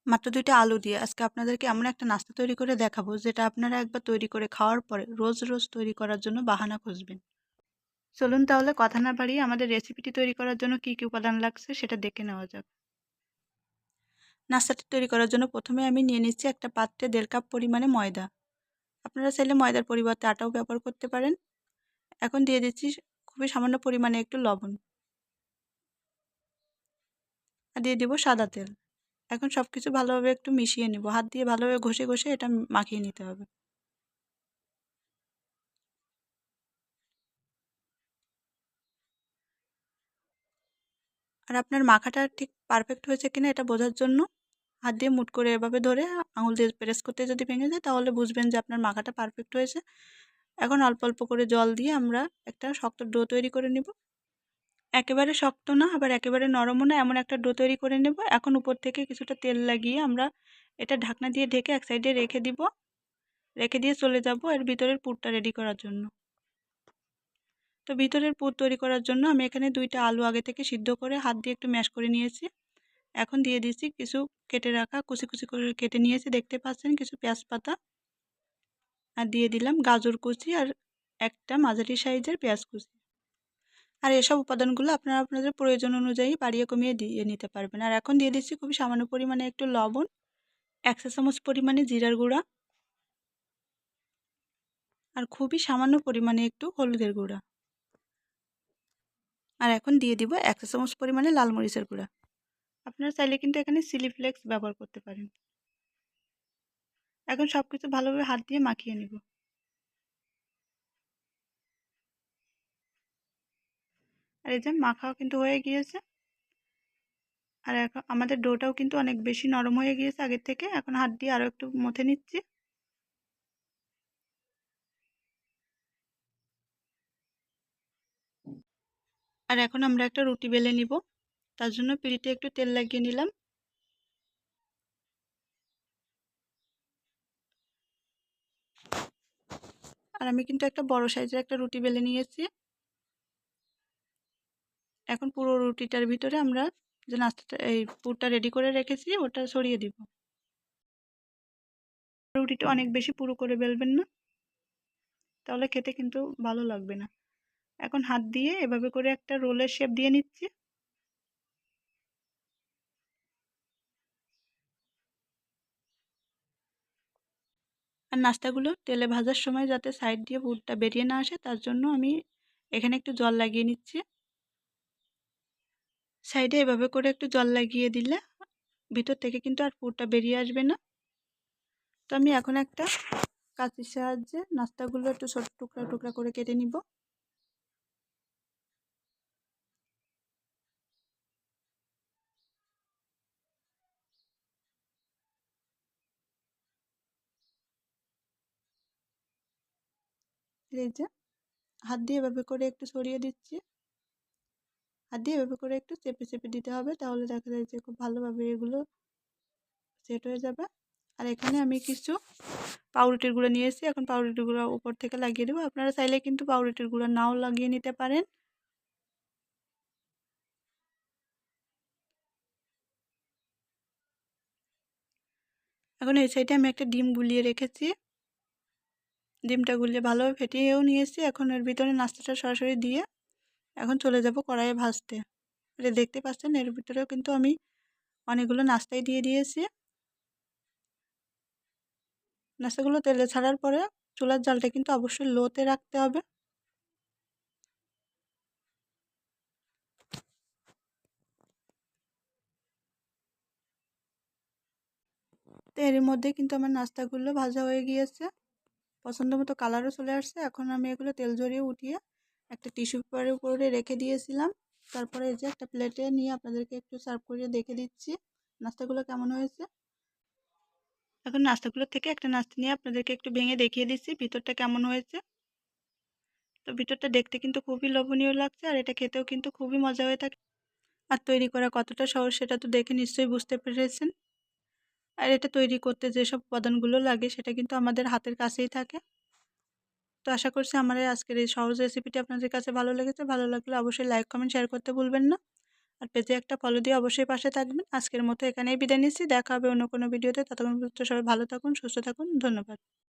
মাত্র ২ টা আলু দিয়ে আজকে আপনাদেরকে এমন একটা নাস্তা তৈরি করে দেখাবো, যেটা আপনারা একবার তৈরি করে খাওয়ার পরে রোজ, রোজ তৈরি করার জন্য বাহানা খুঁজবেন। চলুন তাহলে কথা না বাড়িয়ে আমাদের রেসিপিটি তৈরি করার জন্য কী, কী উপাদান লাগছে সেটা দেখে নেওয়া যাক। নাস্তাটি তৈরি করার জন্য প্রথমে আমি নিয়ে নিচ্ছি একটা পাত্রে ১.৫ কাপ পরিমাণে ময়দা। আপনারা চাইলে ময়দার পরিবর্তে আটাও ব্যবহার করতে পারেন। এখন দিয়ে দিচ্ছি খুবই সামান্য পরিমাণে একটু লবণ। আর দিয়ে দিব সাদা তেল। এখন সবকিছু ভালোভাবে একটু মিশিয়ে নিব। হাত দিয়ে ভালোভাবে ঘষে, ঘষে এটা মাখিয়ে নিতে হবে। আর আপনার মাখাটা ঠিক পারফেক্ট হয়েছে কিনা এটা বোঝার জন্য হাত দিয়ে মুঠ করে এভাবে ধরে আঙুল দিয়ে প্রেস করতে যদি ভেঙে যায়, তাহলে বুঝবেন যে আপনার মাখাটা পারফেক্ট হয়েছে। এখন অল্প অল্প করে জল দিয়ে আমরা একটা শক্ত ডো তৈরি করে নেব। একেবারে শক্ত না, আবার একেবারে নরমও না, এমন একটা ডো তৈরি করে নেব। এখন উপর থেকে কিছুটা তেল লাগিয়ে আমরা এটা ঢাকনা দিয়ে ঢেকে এক সাইডে রেখে দিব। রেখে দিয়ে চলে যাব এর ভিতরের পুরটা রেডি করার জন্য। তো ভিতরের পুর তৈরি করার জন্য আমি এখানে ২ টা আলু আগে থেকে সিদ্ধ করে হাত দিয়ে একটু ম্যাশ করে নিয়েছি। এখন দিয়ে দিচ্ছি কিছু কেটে রাখা, কুচি কুচি করে কেটে নিয়েছি, দেখতে পাচ্ছেন কিছু পেঁয়াজ পাতা। আর দিয়ে দিলাম গাজর কুচি আর একটা মাঝারি সাইজের পেঁয়াজ কুচি। আর এসব উপাদানগুলো আপনারা আপনাদের প্রয়োজন অনুযায়ী বাড়িয়ে কমিয়ে দিয়ে নিতে পারবেন। আর এখন দিয়ে দিচ্ছি খুবই সামান্য পরিমাণে একটু লবণ, ১ চা চামচ পরিমাণে জিরার গুঁড়া, আর খুবই সামান্য পরিমাণে একটু হলুদের গুঁড়া। আর এখন দিয়ে দিব ১ চা চামচ পরিমাণে লাল মরিচের গুঁড়া। আপনারা চাইলে কিন্তু এখানে চিলি ফ্লেক্স ব্যবহার করতে পারেন। এখন সব কিছু ভালোভাবে হাত দিয়ে মাখিয়ে নেব। আর এই যে মাখাও কিন্তু হয়ে গিয়েছে। আর এখন আমাদের ডোটাও কিন্তু অনেক বেশি নরম হয়ে গিয়েছে আগের থেকে। এখন হাত দিয়ে আরও একটু মথে নিচ্ছি। আর এখন আমরা একটা রুটি বেলে নিব। তার জন্য পিঁড়িতে একটু তেল লাগিয়ে নিলাম। আর আমি কিন্তু একটা বড় সাইজের একটা রুটি বেলে নিয়েছি। এখন পুরো রুটিটার ভিতরে আমরা যে নাস্তাটা এই পুরটা রেডি করে রেখেছি ওটা ছড়িয়ে দিব। রুটিটা অনেক বেশি পুরো করে বেলবেন না, তাহলে খেতে কিন্তু ভালো লাগবে না। এখন হাত দিয়ে এভাবে করে একটা রোলের শেপ দিয়ে নিচ্ছি। আর নাস্তাগুলো তেলে ভাজার সময় যাতে সাইড দিয়ে পুরটা বেরিয়ে না আসে, তার জন্য আমি এখানে একটু জল লাগিয়ে নিচ্ছি। সাইডে এভাবে করে একটু জল লাগিয়ে দিলে ভিতর থেকে কিন্তু আর পুরটা বেরিয়ে আসবে না। তো আমি এখন একটা কাঁচির সাহায্যে নাস্তাগুলো একটু ছোট টুকরা টুকরা করে কেটে নিব। এই যে হাত দিয়ে এভাবে করে একটু ছড়িয়ে দিচ্ছি। হাত দিয়ে এভাবে করে একটু চেপে চেপে দিতে হবে, তাহলে দেখা যায় যে খুব ভালোভাবে এগুলো সেট হয়ে যাবে। আর এখানে আমি কিছু পাউরুটির গুঁড়ো নিয়েছি। এখন পাউরুটির গুঁড়ো উপর থেকে লাগিয়ে দেবো। আপনারা চাইলে কিন্তু পাউরুটির গুঁড়ো নাও লাগিয়ে নিতে পারেন। এখন এই সাইডে আমি একটা ডিম গুলিয়ে রেখেছি। ডিমটা গুলিয়ে ভালোভাবে ফেটিয়েও নিয়েছি। এখন এর ভিতরে নাস্তাটা সরাসরি দিয়ে এখন চলে যাব কড়াইয়ে ভাজতে। এটা দেখতে পাচ্ছেন এর ভিতরেও কিন্তু আমি অনেকগুলো নাস্তাই দিয়ে দিয়েছি। নাস্তাগুলো তেলে ছাড়ার পরে চুলার জালটা কিন্তু অবশ্যই লোতে রাখতে হবে। তো এর মধ্যে কিন্তু আমার নাস্তাগুলো ভাজা হয়ে গিয়েছে। পছন্দ মতো কালারও চলে আসছে। এখন আমি এগুলো তেল ঝরিয়ে উঠিয়ে একটা টিস্যু পেপারের উপরে রেখে দিয়েছিলাম। তারপরে এই যে একটা প্লেটে নিয়ে আপনাদেরকে একটু সার্ভ করে দেখে দিচ্ছি নাস্তাগুলো কেমন হয়েছে। এখন নাস্তাগুলো থেকে একটা নাস্তা নিয়ে আপনাদেরকে একটু ভেঙে দেখিয়ে দিচ্ছি ভিতরটা কেমন হয়েছে। তো ভিতরটা দেখতে কিন্তু খুবই লোভনীয় লাগছে, আর এটা খেতেও কিন্তু খুবই মজা হয়ে থাকে। আর তৈরি করা কতটা সহজ সেটা তো দেখে নিশ্চয়ই বুঝতে পেরেছেন। আর এটা তৈরি করতে যেসব উপাদানগুলো লাগে সেটা কিন্তু আমাদের হাতের কাছেই থাকে। তো আশা করছি আমার এই আজকের এই সহজ রেসিপিটি আপনাদের কাছে ভালো লেগেছে। ভালো লাগলে অবশ্যই লাইক, কমেন্ট, শেয়ার করতে ভুলবেন না। আর পেজে একটা ফলো দিয়ে অবশ্যই পাশে থাকবেন। আজকের মতো এখানেই বিদায় নিচ্ছি। দেখা হবে অন্য কোনো ভিডিওতে। ততক্ষণ পর্যন্ত সবাই ভালো থাকুন, সুস্থ থাকুন। ধন্যবাদ।